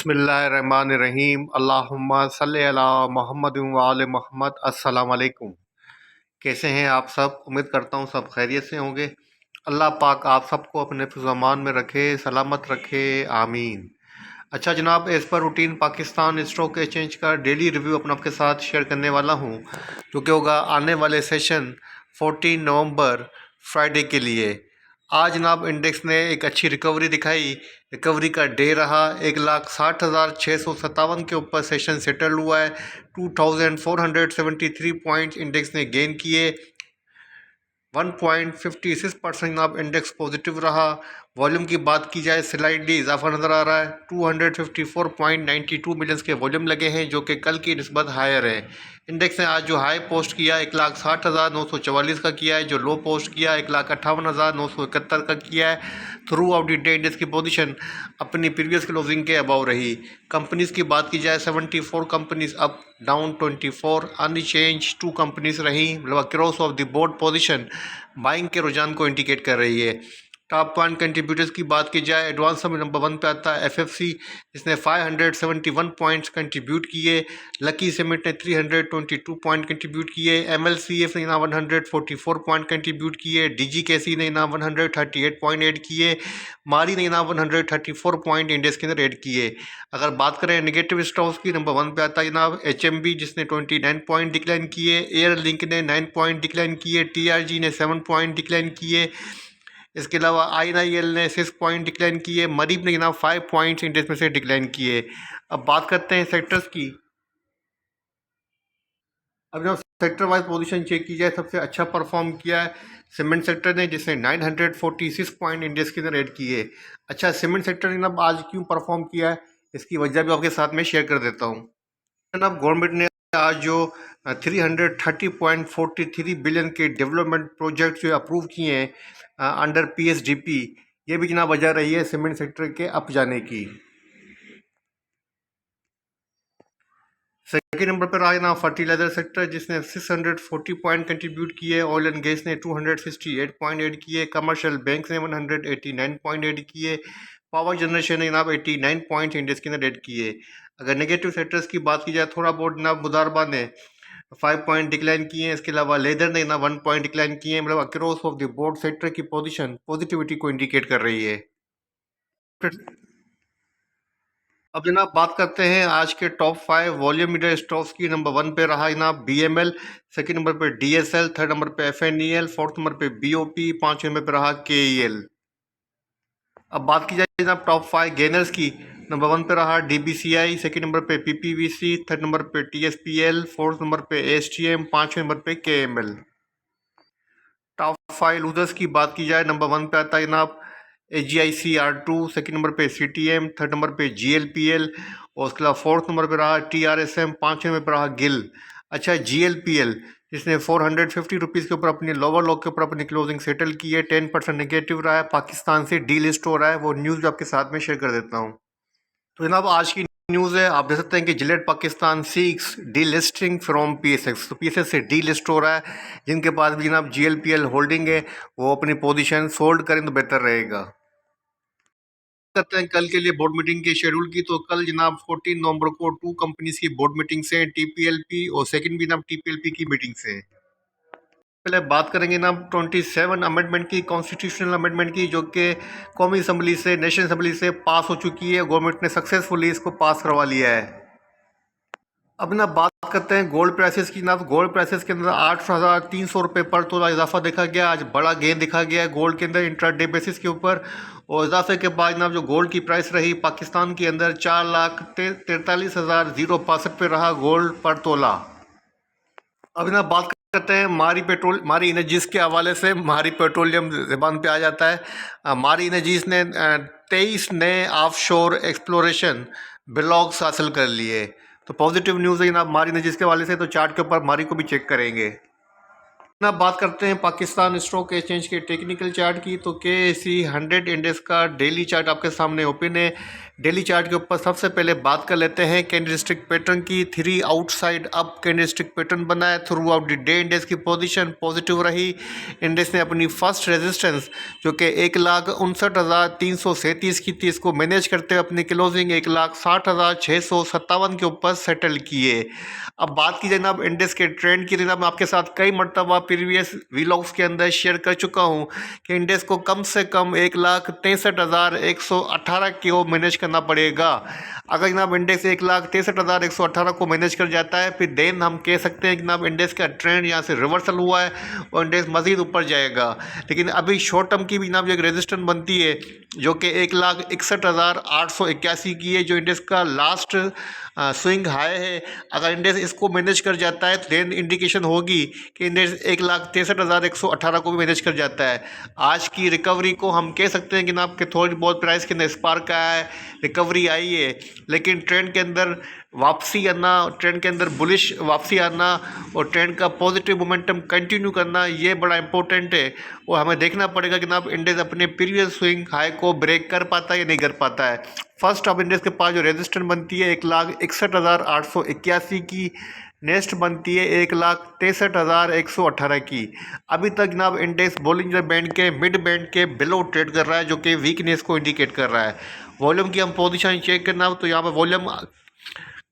बिस्मिल्लाहिर्रहमानिर्रहीम अल्लाहुम्मा सल्ली अला मुहम्मद व आले मोहम्मद। अस्सलाम वालेकुम। कैसे हैं आप सब? उम्मीद करता हूँ सब खैरियत से होंगे। अल्लाह पाक आप सबको अपने हिफ्ज़-ओ-अमान में रखे, सलामत रखे, आमीन। अच्छा जनाब, as per routine Pakistan stock exchange का डेली रिव्यू अपना आपके साथ शेयर करने वाला हूँ, जो कि होगा आने वाले सेशन 14 नवंबर फ्राइडे के लिए। आज जनाब इंडेक्स ने एक अच्छी रिकवरी दिखाई। रिकवरी का डे रहा। 1,60,657 के ऊपर सेशन सेटल हुआ है। 2,473 पॉइंट इंडेक्स ने गेन किए। 1.56% जनाब इंडेक्स पॉजिटिव रहा। वॉल्यूम की बात की जाए स्लाइडली इजाफा नज़र आ रहा है। 254.92 मिलियंस के वॉल्यूम लगे हैं, जो कि कल की निस्बत हायर है। इंडेक्स ने आज जो हाई पोस्ट किया 1,60,944 का किया है, जो लो पोस्ट किया 1,58,971 का किया है। Throughout the day index की पोजीशन अपनी प्रीवियस क्लोजिंग के अबाव रही। कंपनीज की बात की जाए 74 companies up, down 24, unchanged 2 companies रही। मतलब across of the board position buying के रुझान को इंडिकेट कर रही है। टॉप पॉइंट कंट्रीब्यूटर्स की बात की जाए एडवांस में नंबर 1 पे आता है एफएफसी, जिसने 571 पॉइंट्स कंट्रीब्यूट किए। लकी सीमेंट ने 322 पॉइंट कंट्रीब्यूट किए। एमएलसीएफ ने यहाँ 144 पॉइंट कंट्रीब्यूट किए। डीजीकेसी ने यहाँ 138 पॉइंट ऐड किए। मारी ने यहाँ 134 पॉइंट इंडेक्स के अंदर ऐड किए। अगर बात करें नेगेटिव स्टॉक्स की, नंबर 1 पे आता है जनाब एचएमबी, जिसने 29 पॉइंट डिक्लाइन किए। एयर लिंक ने 9 पॉइंट डिक्लाइन किए। टीआरजी ने 7 पॉइंट डिक्लाइन किए। इसके अलावा आईएनआईएल ने 6 पॉइंट डिक्लाइन किए। मरीब ने जनाब 5 पॉइंट्स इंडेक्स में से डिक्लाइन किए। अब बात करते हैं सेक्टर्स की। अब जब सेक्टर वाइज पोजीशन चेक की जाए, सबसे अच्छा परफॉर्म किया है सीमेंट सेक्टर ने, जिसने 946 पॉइंट इंडेक्स के अंदर ऐड किए। अच्छा, सीमेंट सेक्टर ने जनाब आज क्यों परफॉर्म किया है, इसकी वजह भी आपके साथ में शेयर कर देता हूँ। जनाब गवर्नमेंट ने आज जो 330.43 बिलियन के डेवलपमेंट प्रोजेक्ट जो अप्रूव किए हैं अंडर पीएसडीपी, ये भी जनाब वजह रही है सीमेंट सेक्टर के अप जाने की। सेकेंड नंबर पर आया ना फर्टिलाइजर सेक्टर, जिसने 640 पॉइंट कंट्रीब्यूट किए। ऑयल एंड गैस ने 268 पॉइंट ऐड किए। कमर्शियल बैंक ने 189 पॉइंट ऐड किए। पावर जनरेशन ने जनाब 89 पॉइंट इंडेक्स के अंदर ऐड किए। अगर नेगेटिव सेक्टर्स की बात की जाए, थोड़ा बहुत जनाब मुदारबा ने 5 पॉइंट डिक्लाइन किए हैं। इसके अलावा लेदर ने ना 1 पॉइंट डिक्लाइन किए हैं। मतलब across of the board sector की पोजीशन पॉजिटिविटी को इंडिकेट कर रही है। अब जनाब बात करते हैं आज के टॉप 5 वॉल्यूम मीटर स्टॉक्स की। नंबर 1 पे रहा जनाब बीएमएल, सेकंड नंबर पे डीएसएल, थर्ड नंबर पे एफएनईएल, फोर्थ नंबर पे बीओपी, पांचवें नंबर पे रहा केईएल। अब बात की जाए जनाब टॉप 5 गेनर्स की। नंबर 1 पे रहा डीबीसीआई, सेकंड नंबर पे पीपीवीसी, थर्ड नंबर पे टीएसपीएल, फोर्थ नंबर पे एसटीएम, पांचवें नंबर पे केएमएल। टॉप 5 लूजर्स की बात की जाए, नंबर 1 पे आता है जनाब AGIC-R2, सेकंड नंबर पे CTM, थर्ड नंबर पे GLPL, और उसके अलावा फोर्थ नंबर पे रहा TRSM, पाँचवें नंबर पे रहा गिल। अच्छा, GLPL जिसने 450 रुपीज़ के ऊपर अपनी लोअर लो के ऊपर अपनी क्लोजिंग सेटल की है, 10% नेगेटिव रहा है, पाकिस्तान से डीलिस्ट हो रहा है। वो न्यूज़ भी आपके साथ में शेयर कर देता हूँ। तो जनाब आज की न्यूज़ है, आप देख सकते हैं कि Gillette Pakistan seeks delisting from PSX, तो पीएसएक्स से डी लिस्ट हो रहा है। जिनके पास भी जनाब जीएलपीएल होल्डिंग है, वो अपनी पोजीशन सोल्ड करें तो बेहतर रहेगा। करते हैं कल के लिए बोर्ड मीटिंग के शेड्यूल की। तो कल जनाब 14 नवंबर को 2 कंपनीज की बोर्ड मीटिंग से, टीपीएलपी और सेकंड भी जनाब टीपीएलपी की मीटिंग से। पहले बात करेंगे ना 27 अमेंडमेंट की, कॉन्स्टिट्यूशनल अमेंडमेंट की, जो कि कौमी असम्बली से, नेशनल असम्बली से पास हो चुकी है। गवर्नमेंट ने सक्सेसफुली इसको पास करवा लिया है। अब ना बात करते हैं गोल्ड प्राइसेस की। ना गोल्ड प्राइसेस के अंदर 8,300 रुपये पर तोला इजाफा देखा गया। आज बड़ा गेन दिखा गया है गोल्ड के अंदर इंट्राडे बेसिस के ऊपर। और इजाफे के बाद ना जो गोल्ड की प्राइस रही पाकिस्तान के अंदर 4,43,065 पे रहा गोल्ड पर तोला। अब ना बात करते हैं मारी एनर्जीज के हवाले से। मारी पेट्रोलियम ज़बान पे आ जाता है। मारी एनर्जीज ने 23 नए ऑफशोर एक्सप्लोरेशन ब्लॉक्स हासिल कर लिए। तो पॉजिटिव न्यूज़ है जनाब मारी एनर्जीज के हवाले से। तो चार्ट के ऊपर मारी को भी चेक करेंगे ना। बात करते हैं पाकिस्तान स्टॉक एक्सचेंज के टेक्निकल चार्ट की। तो KSE 100 इंडेक्स का डेली चार्ट आपके सामने ओपन है। डेली चार्ट के ऊपर सबसे पहले बात कर लेते हैं कैंडलस्टिक पैटर्न की। 3 आउटसाइड अप कैंडलस्टिक पैटर्न बना है। Throughout the day index की पोजीशन पॉजिटिव रही। इंडेक्स ने अपनी फर्स्ट रेजिस्टेंस जो कि 1,59,337 की थी, इसको मैनेज करते हुए अपनी क्लोजिंग 1,60,657 के ऊपर सेटल किए। अब बात की जाए जनाब इंडेक्स के ट्रेंड की, जनाब मैं आपके साथ कई मरतबा प्रीवियस व्लॉग्स के अंदर शेयर कर चुका हूँ कि इंडेक्स को कम से कम 1,63,118 को मैनेज करना पड़ेगा। अगर जनाब इंडेक्स 1,63,118 को मैनेज कर जाता है फिर देन हम कह सकते हैं कि जनाब इंडेक्स का ट्रेंड यहाँ से रिवर्सल हुआ है और इंडेक्स मज़ीद ऊपर जाएगा। लेकिन अभी शॉर्ट टर्म की भी जनाब एक रेजिस्टेंस बनती है जो कि 1,61,881 की है, जो इंडेक्स का लास्ट स्विंग हाई है। अगर इंडेक्स इसको मैनेज कर जाता है तो देन इंडिकेशन होगी कि इंडेक्स 1,63,118 को भी मैनेज कर जाता है। आज की रिकवरी को हम कह सकते हैं कि जनाब कि थोड़ी बहुत प्राइस के अंदर स्पार्क आया है, रिकवरी आई है, लेकिन ट्रेंड के अंदर वापसी आना, ट्रेंड के अंदर बुलिश वापसी आना और ट्रेंड का पॉजिटिव मोमेंटम कंटिन्यू करना, ये बड़ा इंपॉर्टेंट है। और हमें देखना पड़ेगा कि जनाब इंडेक्स अपने प्रीवियस स्विंग हाई को ब्रेक कर पाता है या नहीं कर पाता है। फर्स्ट ऑफ इंडेक्स के पास जो रेजिस्टेंस बनती है 1,61,881 की, नेक्स्ट बनती है 1,63,118 की। अभी तक जनाब इंडेक्स बॉलिंजर बैंड के मिड बैंड के बिलो ट्रेड कर रहा है, जो कि वीकनेस को इंडिकेट कर रहा है। वॉल्यूम की हम पोजीशन चेक करना तो यहाँ पर वॉल्यूम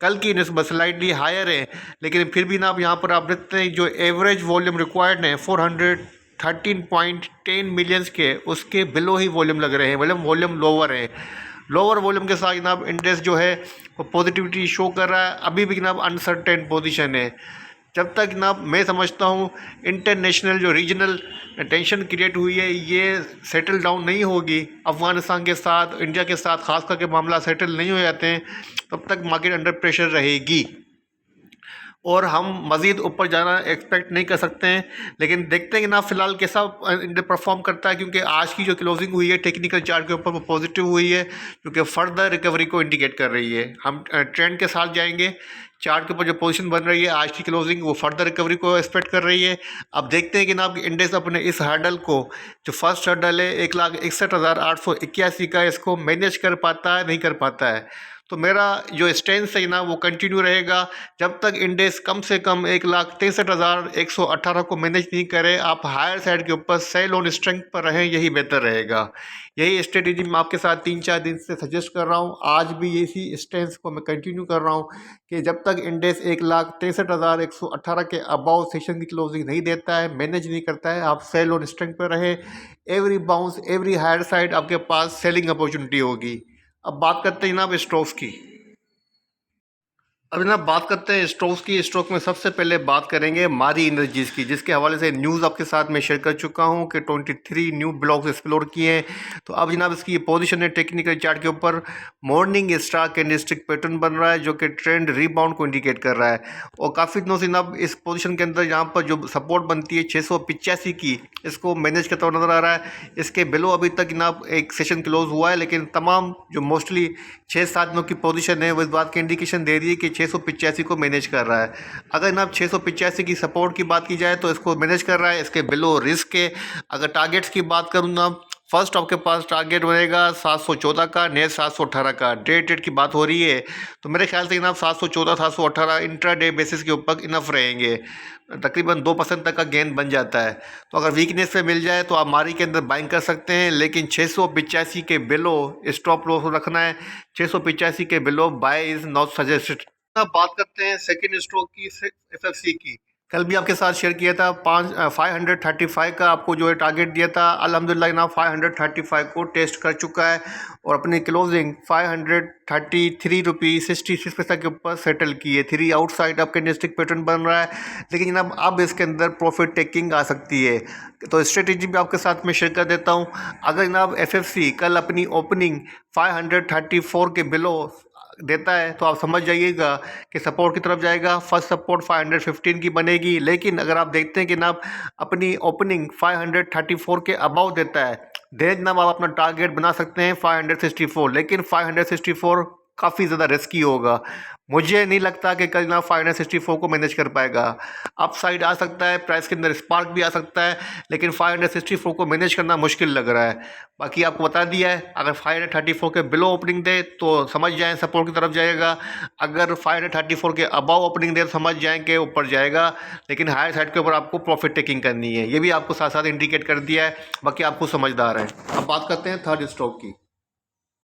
कल की नस्बत स्लाइडली हायर है, लेकिन फिर भी ना आप यहाँ पर आप देखते हैं जो एवरेज वॉल्यूम रिक्वायर्ड है 413.10 मिलियंस के, उसके बिलो ही वॉल्यूम लग रहे हैं, वॉल्यूम लोअर है। लोअर वॉल्यूम के साथ जनाब इंडेक्स जो है वो पॉजिटिविटी शो कर रहा है। अभी भी जनाब अनसर्टेन पोजीशन है। जब तक जनाब मैं समझता हूँ इंटरनेशनल जो रीजनल टेंशन क्रिएट हुई है ये सेटल डाउन नहीं होगी, अफ़गानिस्तान के साथ, इंडिया के साथ खास करके मामला सेटल नहीं हो जाते हैं, तब तक मार्केट अंडर प्रेशर रहेगी और हम मज़ीद ऊपर जाना एक्सपेक्ट नहीं कर सकते हैं। लेकिन देखते हैं कि ना फ़िलहाल कैसा इंडेक्स परफॉर्म करता है, क्योंकि आज की जो क्लोजिंग हुई है टेक्निकल चार्ट के ऊपर वो पॉजिटिव हुई है, क्योंकि फर्दर रिकवरी को इंडिकेट कर रही है। हम ट्रेंड के साथ जाएंगे। चार्ट के ऊपर जो पोजीशन बन रही है आज की क्लोजिंग वो फर्दर रिकवरी को एक्सपेक्ट कर रही है। अब देखते हैं कि ना इंडेक्स अपने इस हर्डल को, जो फर्स्ट हर्डल है 1,61,881 का, इसको मैनेज कर पाता है नहीं कर पाता है। तो मेरा जो स्टैंस है ना वो कंटिन्यू रहेगा जब तक इंडेक्स कम से कम 1,63,118 को मैनेज नहीं करे। आप हायर साइड के ऊपर सेल ऑन स्ट्रेंथ पर रहें, यही बेहतर रहेगा। यही स्ट्रेटेजी मैं आपके साथ 3-4 दिन से सजेस्ट कर रहा हूँ। आज भी इसी स्टैंस को मैं कंटिन्यू कर रहा हूँ कि जब तक इंडेक्स 1,63,118 के अबाउ सेशन की क्लोजिंग नहीं देता है, मैनेज नहीं करता है, आप सेल ऑन स्ट्रेंथ पर रहें। Every bounce, every higher side आपके पास सेलिंग अपॉर्चुनिटी होगी। अब बात करते हैं जनाब स्टॉक्स की। अब जनाब बात करते हैं स्टॉक्स की। स्टॉक में सबसे पहले बात करेंगे मारी एनर्जीज की, जिसके हवाले से न्यूज़ आपके साथ मैं शेयर कर चुका हूं कि 23 न्यू ब्लॉक्स एक्सप्लोर किए हैं। तो अब जनाब इसकी पोजीशन है टेक्निकल चार्ट के ऊपर मॉर्निंग स्टार कैंडलस्टिक पैटर्न बन रहा है, जो कि ट्रेंड रीबाउंड को इंडिकेट कर रहा है। और काफ़ी दिनों से जनाब इस पोजीशन के अंदर यहाँ पर जो सपोर्ट बनती है 685 की, इसको मैनेज करता हुआ नजर आ रहा है। इसके बिलो अभी तक जनाब एक सेशन क्लोज हुआ है, लेकिन तमाम जो मोस्टली 6-7 दिनों की पोजीशन है वो इस बात की इंडिकेशन दे रही है कि 685 को मैनेज कर रहा है। अगर जनाब 685 की सपोर्ट की बात की जाए तो इसको मैनेज कर रहा है, इसके बिलो रिस्क है। अगर टारगेट्स की बात करूँ ना, फर्स्ट आपके पास टारगेट बनेगा 714 का, नेक्स्ट 718 का। डे ट्रेड की बात हो रही है तो मेरे ख्याल से जनाब 714 718 इंट्रा डे बेसिस के ऊपर इनफ रहेंगे। तकरीबन 2% तक का गेन बन जाता है। तो अगर वीकनेस पे मिल जाए तो आप मारी के अंदर बाइंग कर सकते हैं, लेकिन 685 के बिलो स्टॉप लॉस रखना है। 685 के below buy is not suggested. अब बात करते हैं सेकंड स्टॉक की, एफएफसी की। कल भी आपके साथ शेयर किया था 535 का आपको जो है टारगेट दिया था। अल्हम्दुलिल्लाह ना 535 को टेस्ट कर चुका है और अपनी क्लोजिंग 533 रुपीज़ 66 पैसा के ऊपर सेटल की है। 3 आउटसाइड अब कैंडलस्टिक पैटर्न बन रहा है, लेकिन जनाब अब इसके अंदर प्रॉफिट टेकिंग आ सकती है। तो स्ट्रेटेजी भी आपके साथ में शेयर कर देता हूँ। अगर जनाब एफएफसी कल अपनी ओपनिंग 534 के बिलो देता है तो आप समझ जाइएगा कि सपोर्ट की तरफ जाएगा। फर्स्ट सपोर्ट 515 की बनेगी, लेकिन अगर आप देखते हैं कि जनाब अपनी ओपनिंग 534 के अबाव देता है, देन जनाब आप अपना टारगेट बना सकते हैं 564, लेकिन 564 काफ़ी ज़्यादा रिस्की होगा। मुझे नहीं लगता कि कल ना 564 को मैनेज कर पाएगा। अपसाइड आ सकता है, प्राइस के अंदर स्पार्क भी आ सकता है, लेकिन 564 को मैनेज करना मुश्किल लग रहा है। बाकी आपको बता दिया है, अगर 534 के बिलो ओपनिंग दे तो समझ जाएं सपोर्ट की तरफ जाएगा, अगर 534 के अबव ओपनिंग दे तो समझ जाएं कि ऊपर जाएगा, लेकिन हायर साइड के ऊपर आपको प्रॉफिट टेकिंग करनी है। ये भी आपको साथ साथ इंडिकेट कर दिया है, बाकी आपको समझदार है। अब बात करते हैं थर्ड स्टॉक की।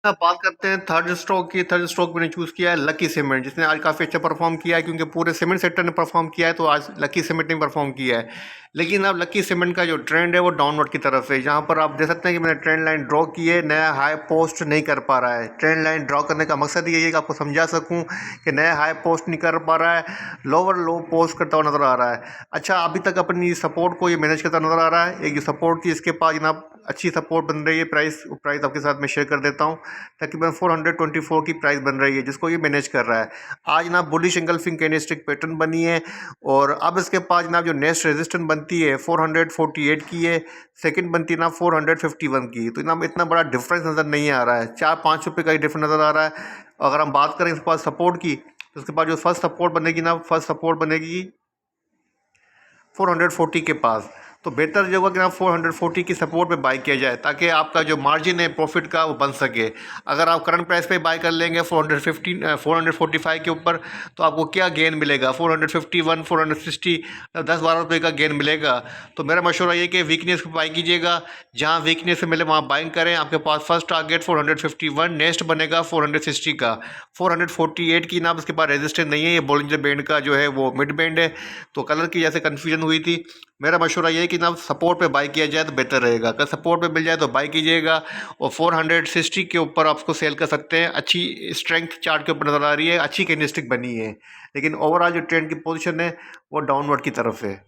अब बात करते हैं थर्ड स्टॉक की। थर्ड स्टॉक मैंने चूज़ किया है लकी सीमेंट, जिसने आज काफ़ी अच्छा परफॉर्म किया है, क्योंकि पूरे सीमेंट सेक्टर ने परफॉर्म किया है, तो आज लकी सीमेंट ने परफॉर्म किया है। लेकिन अब लकी सीमेंट का जो ट्रेंड है वो डाउनवर्ड की तरफ है। यहाँ पर आप देख सकते हैं कि मैंने ट्रेंड लाइन ड्रॉ की है, नया हाई पोस्ट नहीं कर पा रहा है। ट्रेंड लाइन ड्रॉ करने का मकसद यही है कि आपको समझा सकूँ कि नया हाई पोस्ट नहीं कर पा रहा है, लोअर लो पोस्ट करता हुआ नज़र आ रहा है। अच्छा, अभी तक अपनी सपोर्ट को ये मैनेज करता नज़र आ रहा है। एक जो सपोर्ट थी इसके पास जनाब अच्छी सपोर्ट बन रही है, प्राइस आपके साथ मैं शेयर कर देता हूँ। तकरीबन 424 की प्राइस बन रही है, जिसको ये मैनेज कर रहा है। आज ना बुलिश एंगल्फिंग कैंडलस्टिक पैटर्न बनी है, और अब इसके पास जनाब जो नेक्स्ट रेजिस्टेंस बनती है 448 की है, सेकंड बनती है ना 451 की। तो जनाब इतना बड़ा डिफरेंस नज़र नहीं आ रहा है, 4-5 रुपये का ही डिफरेंस नज़र आ रहा है। अगर हम बात करें इसके पास सपोर्ट की, तो उसके पास जो फर्स्ट सपोर्ट बनेगी ना, फर्स्ट सपोर्ट बनेगी 440 के पास। तो बेहतर जो होगा कि आप 440 की सपोर्ट पे बाई किया जाए, ताकि आपका जो मार्जिन है प्रॉफिट का वो बन सके। अगर आप करंट प्राइस पे बाई कर लेंगे 445 के ऊपर, तो आपको क्या गेन मिलेगा? 451, 460, 10-12 रुपये का गेन मिलेगा। तो मेरा मशवरा ये कि वीकनेस पे बाई कीजिएगा, जहाँ वीकनेस मिले वहाँ बाइंग करें। आपके पास फर्स्ट टारगेट 451, नेक्स्ट बनेगा 460 का। 448 की ना उसके पास रेजिस्टेंस नहीं है, ये बोलिंजर बैंड का जो है वो मिड बैंड है। तो कलर की जैसे कन्फ्यूजन हुई थी, मेरा मशवरा ये है कि ना सपोर्ट पे बाई किया जाए तो बेहतर रहेगा। अगर सपोर्ट पे मिल जाए तो बाई कीजिएगा, और 460 के ऊपर आप उसको सेल कर सकते हैं। अच्छी स्ट्रेंथ चार्ट के ऊपर नज़र आ रही है, अच्छी कैंडलस्टिक बनी है, लेकिन ओवरऑल जो ट्रेंड की पोजीशन है वो डाउनवर्ड की तरफ है।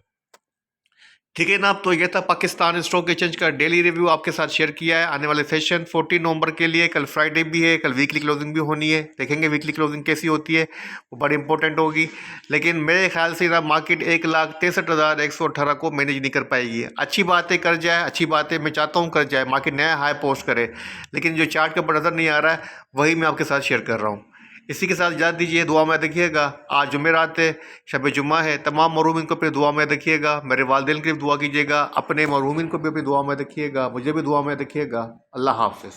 ठीक है ना। अब तो ये था पाकिस्तान स्टॉक एक्सचेंज का डेली रिव्यू आपके साथ शेयर किया है। आने वाले सेशन 14 नवंबर के लिए, कल फ्राइडे भी है, कल वीकली क्लोजिंग भी होनी है। देखेंगे वीकली क्लोजिंग कैसी होती है, वो बड़ी इंपॉर्टेंट होगी। लेकिन मेरे ख्याल से ना मार्केट 1,63,118 को मैनेज नहीं कर पाएगी। अच्छी बातें कर जाए, अच्छी बातें मैं चाहता हूँ कर जाए, मार्केट नया हाई पोस्ट करे, लेकिन जो चार्ट के ऊपर नज़र नहीं आ रहा है वही मैं आपके साथ शेयर कर रहा हूँ। इसी के साथ इजाज़त दीजिए, दुआ में देखिएगा। आज जुमेरात है, शब जुम्मा है, तमाम मरहूमिन को अपनी दुआ में देखिएगा। मेरे वालिदैन की भी दुआ कीजिएगा, अपने मरहूमिन को भी अपनी दुआ में देखिएगा, मुझे भी दुआ में देखिएगा। अल्लाह हाफ़िज़।